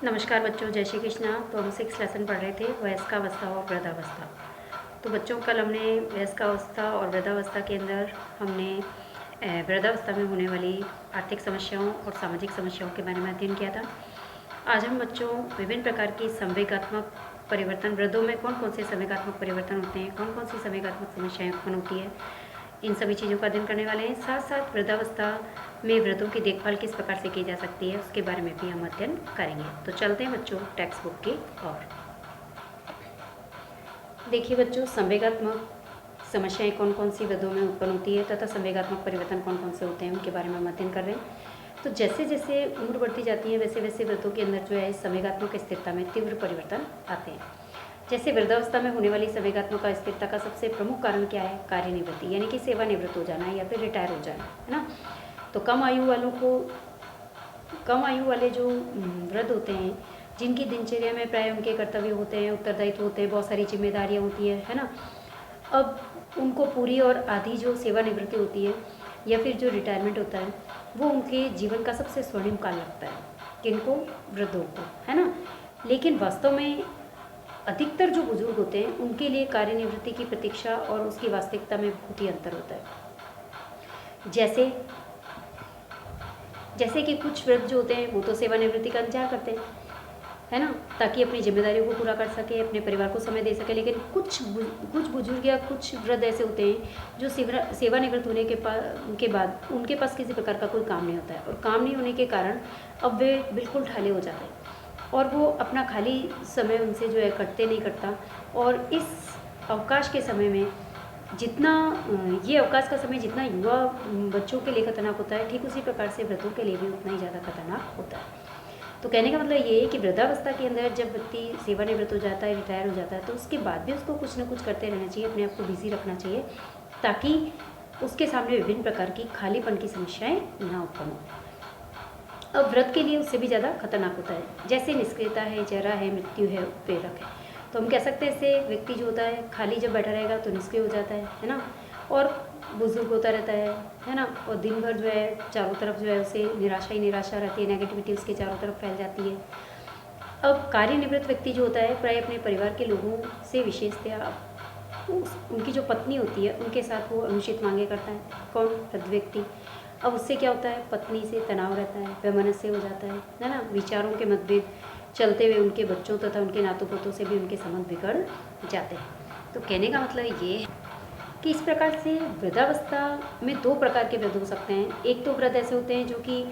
नमस्कार बच्चों, जय श्री कृष्णा। तो हम 6 लेसन पढ़ रहे थे, वयस्कावस्था और वृद्धावस्था। तो बच्चों कल हमने वयस्कावस्था और वृद्धावस्था के अंदर हमने वृद्धावस्था में होने वाली आर्थिक समस्याओं और सामाजिक समस्याओं के बारे में अध्ययन किया था। आज हम बच्चों विभिन्न प्रकार की संवेगात्मक परिवर्तन, वृद्धों में कौन कौन से संवेगात्मक परिवर्तन होते हैं, कौन कौन सी संवेगात्मक समस्याएं उत्पन्न होती है, इन सभी चीज़ों का अध्ययन करने वाले हैं। साथ साथ वृद्धावस्था में वृद्धों की देखभाल किस प्रकार से की जा सकती है उसके बारे में भी हम अध्ययन करेंगे। तो चलते हैं बच्चों टेक्स्ट बुक की ओर। देखिए बच्चों, संवेगात्मक समस्याएं कौन कौन सी वृद्धों में उत्पन्न होती है तथा संवेगात्मक परिवर्तन कौन कौन से होते हैं उनके बारे में हम अध्ययन कर रहे हैं। तो जैसे जैसे उम्र बढ़ती जाती है वैसे वैसे वृद्धों के अंदर जो है संवेगात्मक स्थिरता में तीव्र परिवर्तन आते हैं। जैसे वृद्धावस्था में होने वाली संवेगात्मक अस्थिरता का सबसे प्रमुख कारण क्या है? कार्यनिवृत्ति, यानी कि सेवानिवृत्त हो जाना या फिर रिटायर हो जाना, है ना। तो कम आयु वाले जो वृद्ध होते हैं, जिनकी दिनचर्या में प्राय उनके कर्तव्य होते हैं, उत्तरदायित्व होते हैं, बहुत सारी जिम्मेदारियां होती है ना। अब उनको पूरी और आधी जो सेवानिवृत्ति होती है या फिर जो रिटायरमेंट होता है वो उनके जीवन का सबसे स्वर्णिम काल लगता है। किनको? वृद्धों को, है ना। लेकिन वास्तव में अधिकतर जो बुजुर्ग होते हैं उनके लिए कार्यनिवृत्ति की प्रतीक्षा और उसकी वास्तविकता में बहुत ही अंतर होता है। जैसे कि कुछ वृद्ध जो होते हैं वो तो सेवानिवृत्ति का इंतजार करते हैं, है ना, ताकि अपनी जिम्मेदारियों को पूरा कर सके, अपने परिवार को समय दे सके। लेकिन कुछ बुजुर्ग या कुछ वृद्ध ऐसे होते हैं जो सेवानिवृत्त होने के बाद उनके पास किसी प्रकार का कोई काम नहीं होता है, और काम नहीं होने के कारण अब वे बिल्कुल ढाले हो जाते हैं और वो अपना खाली समय उनसे जो है कटते नहीं कटता। और इस अवकाश के समय में ये अवकाश का समय जितना युवा बच्चों के लिए खतरनाक होता है, ठीक उसी प्रकार से वृद्धों के लिए भी उतना ही ज़्यादा खतरनाक होता है। तो कहने का मतलब ये है कि वृद्धावस्था के अंदर जब व्यक्ति सेवानिवृत्त हो जाता है, रिटायर हो जाता है, तो उसके बाद भी उसको कुछ ना कुछ करते रहना चाहिए, अपने आप को बिजी रखना चाहिए, ताकि उसके सामने विभिन्न प्रकार की खालीपन की समस्याएं ना उत्पन्न हो। अब वृद्ध के लिए उससे भी ज़्यादा खतरनाक होता है, जैसे निष्क्रियता है, जरा है, मृत्यु है, उत्प्रेरक है। तो हम कह सकते हैं इससे व्यक्ति जो होता है खाली जब बैठा रहेगा तो निष्क्रिय हो जाता है ना, और बुजुर्ग होता रहता है ना, और दिन भर जो है चारों तरफ जो है उसे निराशा ही निराशा रहती है, नेगेटिविटी उसके चारों तरफ फैल जाती है। अब कार्यनिवृत्त व्यक्ति जो होता है प्राय अपने परिवार के लोगों से विशेषतया उनकी जो पत्नी होती है उनके साथ वो अनुचित मांगे करता है। कौन? वृद्ध व्यक्ति। अब उससे क्या होता है? पत्नी से तनाव रहता है, वैमनस्य हो जाता है ना, विचारों के मतभेद चलते हुए उनके बच्चों तथा उनके नातों पोतों से भी उनके संबंध बिगड़ जाते हैं। तो कहने का मतलब ये है कि इस प्रकार से वृद्धावस्था में दो प्रकार के वृद्ध हो सकते हैं। एक तो वृद्ध ऐसे होते हैं जो कि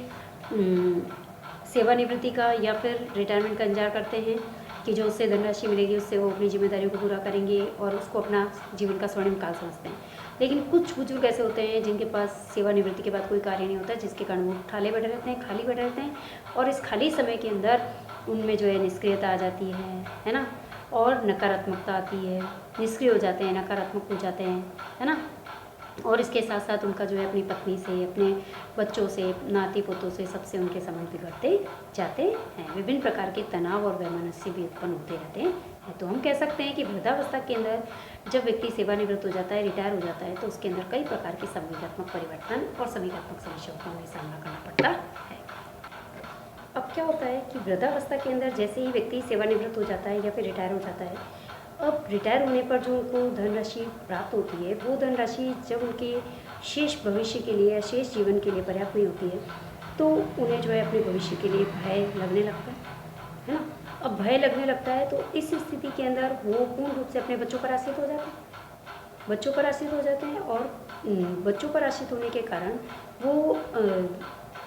सेवानिवृत्ति का या फिर रिटायरमेंट का इंतजार करते हैं कि जो उससे धनराशि मिलेगी उससे वो अपनी जिम्मेदारियों को पूरा करेंगे और उसको अपना जीवन का स्वर्णिम काल समझते हैं। लेकिन कुछ बुजुर्ग ऐसे होते हैं जिनके पास सेवानिवृत्ति के बाद कोई कार्य नहीं होता, जिसके कारण वो ठाले बैठे रहते हैं, खाली बैठे रहते हैं, और इस खाली समय के अंदर उनमें जो है निष्क्रियता आ जाती है ना, और नकारात्मकता आती है, निष्क्रिय हो जाते हैं, नकारात्मक हो जाते हैं, है ना। और इसके साथ साथ उनका जो है अपनी पत्नी से, अपने बच्चों से, नाती पोतों से, सबसे उनके संबंध बिगड़ते जाते हैं। विभिन्न प्रकार के तनाव और वैमनस्य भी उत्पन्न होते रहते हैं। तो हम कह सकते हैं कि वृद्धावस्था के अंदर जब व्यक्ति सेवानिवृत्त हो जाता है, रिटायर हो जाता है, तो उसके अंदर कई प्रकार के संवेगात्मक परिवर्तन और संवेगात्मक समस्याओं का हमें सामना करना पड़ता है। अब क्या होता है कि वृद्धावस्था के अंदर जैसे ही व्यक्ति सेवानिवृत्त हो जाता है या फिर रिटायर हो जाता है, अब रिटायर होने पर जो उनको धनराशि प्राप्त होती है वो धनराशि जब उनके शेष भविष्य के लिए या शेष जीवन के लिए पर्याप्त नहीं होती है, तो उन्हें जो है अपने भविष्य के लिए भय लगने लगता है ना। अब भय लगने लगता है तो इस स्थिति के अंदर वो पूर्ण रूप से अपने बच्चों पर आश्रित हो जाते हैं, और बच्चों पर आश्रित होने के कारण वो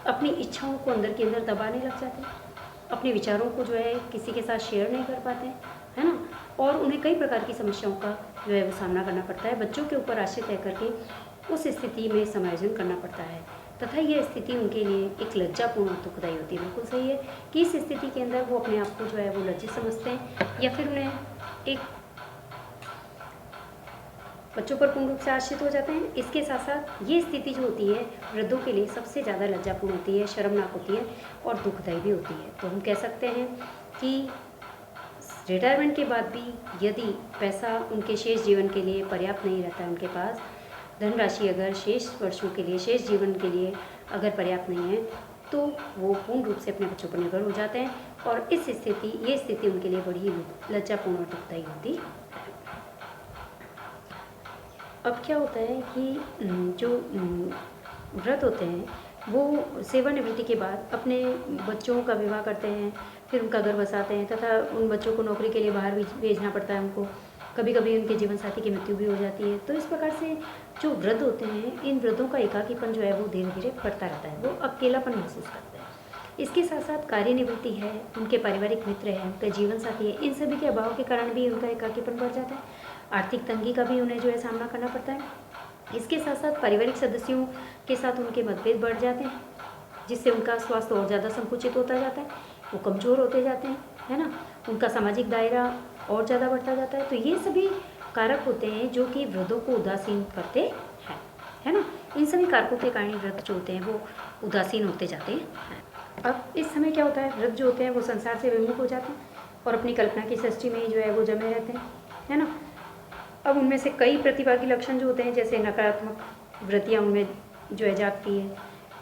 अपनी इच्छाओं को अंदर के अंदर दबाने लग जाते हैं, अपने विचारों को जो है किसी के साथ शेयर नहीं कर पाते हैं, है ना, और उन्हें कई प्रकार की समस्याओं का जो है वो सामना करना पड़ता है। बच्चों के ऊपर आश्रित रह करके उस स्थिति में समायोजन करना पड़ता है, तथा यह स्थिति उनके लिए एक लज्जापूर्ण और दुखदायी होती है। बिल्कुल सही है कि इस स्थिति के अंदर वो अपने आप को जो है वो लज्जित समझते हैं, या फिर उन्हें एक बच्चों पर पूर्ण रूप से आश्रित हो जाते हैं। इसके साथ साथ ये स्थिति जो होती है वृद्धों के लिए सबसे ज़्यादा लज्जापूर्ण होती है, शर्मनाक होती है और दुखदायी भी होती है। तो हम कह सकते हैं कि रिटायरमेंट के बाद भी यदि पैसा उनके शेष जीवन के लिए पर्याप्त नहीं रहता है, उनके पास धनराशि अगर शेष वर्षों के लिए, शेष जीवन के लिए अगर पर्याप्त नहीं है, तो वो पूर्ण रूप से अपने बच्चों पर निर्भर हो जाते हैं और ये स्थिति उनके लिए बड़ी लज्जापूर्ण और दुखदायी होती है। अब क्या होता है कि जो व्रत होते हैं वो सेवानिवृत्ति के बाद अपने बच्चों का विवाह करते हैं, फिर उनका घर बसाते हैं तथा उन बच्चों को नौकरी के लिए बाहर भी भेजना पड़ता है उनको। कभी कभी उनके जीवन साथी की मृत्यु भी हो जाती है। तो इस प्रकार से जो वृद्ध होते हैं, इन वृद्धों का एकाकीपन जो है वो धीरे धीरे बढ़ता रहता है, वो अकेलापन महसूस करते हैं। इसके साथ साथ कार्यनिवृत्ति है, उनके पारिवारिक मित्र हैं, उनके जीवन साथी है, इन सभी के अभाव के कारण भी उनका एकाकीपन बढ़ जाता है। आर्थिक तंगी का भी उन्हें जो है सामना करना पड़ता है। इसके साथ साथ पारिवारिक सदस्यों के साथ उनके मतभेद बढ़ जाते हैं, जिससे उनका स्वास्थ्य और ज़्यादा संकुचित होता जाता है, वो कमज़ोर होते जाते हैं, है ना। उनका सामाजिक दायरा और ज़्यादा बढ़ता जाता है। तो ये सभी कारक होते हैं जो कि वृद्धों को उदासीन करते हैं, है ना। इन सभी कारकों के कारण वृद्ध जो होते हैं वो उदासीन होते जाते हैं। अब इस समय क्या होता है, वृद्ध जो होते हैं वो संसार से विमुख हो जाते हैं और अपनी कल्पना की सृष्टि में ही जो है वो जमे रहते हैं, है ना। अब उनमें से कई प्रतिभागी लक्षण जो होते हैं, जैसे नकारात्मक वृत्तियाँ उनमें जो है जागती है,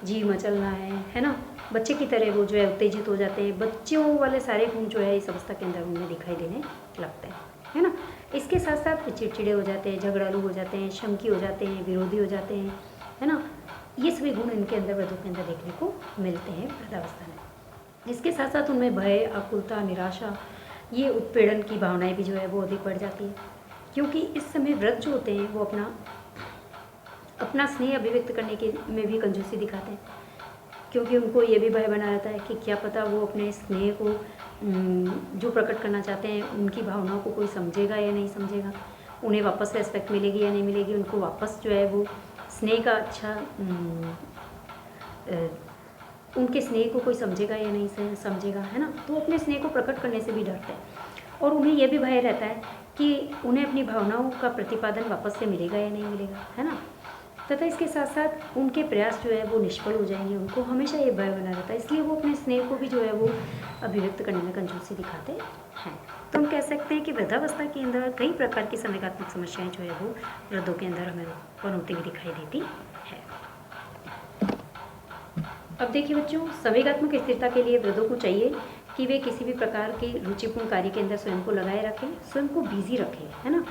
जी मचलना है ना। बच्चे की तरह वो जो है उत्तेजित हो जाते हैं। बच्चों वाले सारे गुण जो है इस अवस्था के अंदर उनमें दिखाई देने लगते हैं, है ना। इसके साथ साथ चिड़चिड़े हो जाते हैं, झगड़ालू हो जाते हैं, शंकी हो जाते हैं, विरोधी हो जाते हैं, है ना। ये सभी गुण इनके अंदर, वृद्धों के अंदर देखने को मिलते हैं वृद्धावस्था में। इसके साथ साथ उनमें भय, आकुलता, निराशा, ये उत्पीड़न की भावनाएं भी जो है वो अधिक बढ़ जाती है, क्योंकि इस समय वृद्ध जो होते हैं वो अपना स्नेह अभिव्यक्त करने के में भी कंजूसी दिखाते हैं, क्योंकि उनको ये भी भय बना रहता है कि क्या पता वो अपने स्नेह को जो प्रकट करना चाहते हैं उनकी भावनाओं को कोई समझेगा या नहीं समझेगा, उन्हें वापस रेस्पेक्ट मिलेगी या नहीं मिलेगी, उनको वापस जो है वो स्नेह का अच्छा उनके स्नेह को कोई समझेगा या नहीं समझेगा, है ना। तो अपने स्नेह को प्रकट करने से भी डरते हैं और उन्हें यह भी भय रहता है कि उन्हें अपनी भावनाओं का प्रतिपादन वापस से मिलेगा या नहीं मिलेगा, है ना। तथा इसके साथ साथ उनके प्रयास जो है वो निष्फल हो जाएंगे, उनको हमेशा ये भय बना रहता है, इसलिए वो अपने स्नेह को भी जो है वो अभिव्यक्त करने में कंजूसी दिखाते हैं। तो हम कह सकते हैं कि वृद्धावस्था के अंदर कई प्रकार की संवेगात्मक समस्याएं जो है वो वृद्धों के अंदर हमें उत्पन्न होती हुई दिखाई देती है। अब देखिए बच्चों, संवेगात्मक स्थिरता के लिए वृद्धों को चाहिए कि वे किसी भी प्रकार के रुचिपूर्ण कार्य के अंदर स्वयं को लगाए रखें, स्वयं को बिजी रखें, है ना।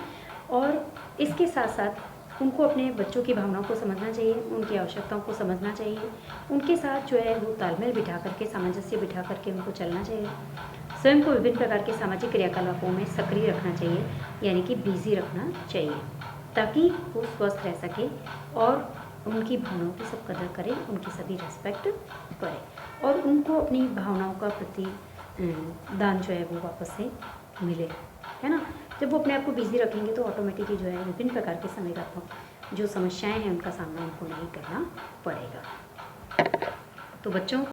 और इसके साथ साथ उनको अपने बच्चों की भावनाओं को समझना चाहिए, उनकी आवश्यकताओं को समझना चाहिए, उनके साथ जो है वो तालमेल बिठा करके, सामंजस्य बिठा करके उनको चलना चाहिए। स्वयं को विभिन्न प्रकार के सामाजिक क्रियाकलापों में सक्रिय रखना चाहिए, यानी कि बिजी रखना चाहिए, ताकि वो स्वस्थ रह सके और उनकी भावनाओं की सब कदर करें, उनकी सभी रेस्पेक्ट करें और उनको अपनी भावनाओं का प्रति दान जो है वो वापस से मिले, है ना। जब वो अपने आप को बिजी रखेंगे तो ऑटोमेटिकली जो है विभिन्न प्रकार के संवेगात्मक जो समस्याएं हैं उनका सामना उनको नहीं करना पड़ेगा। तो बच्चों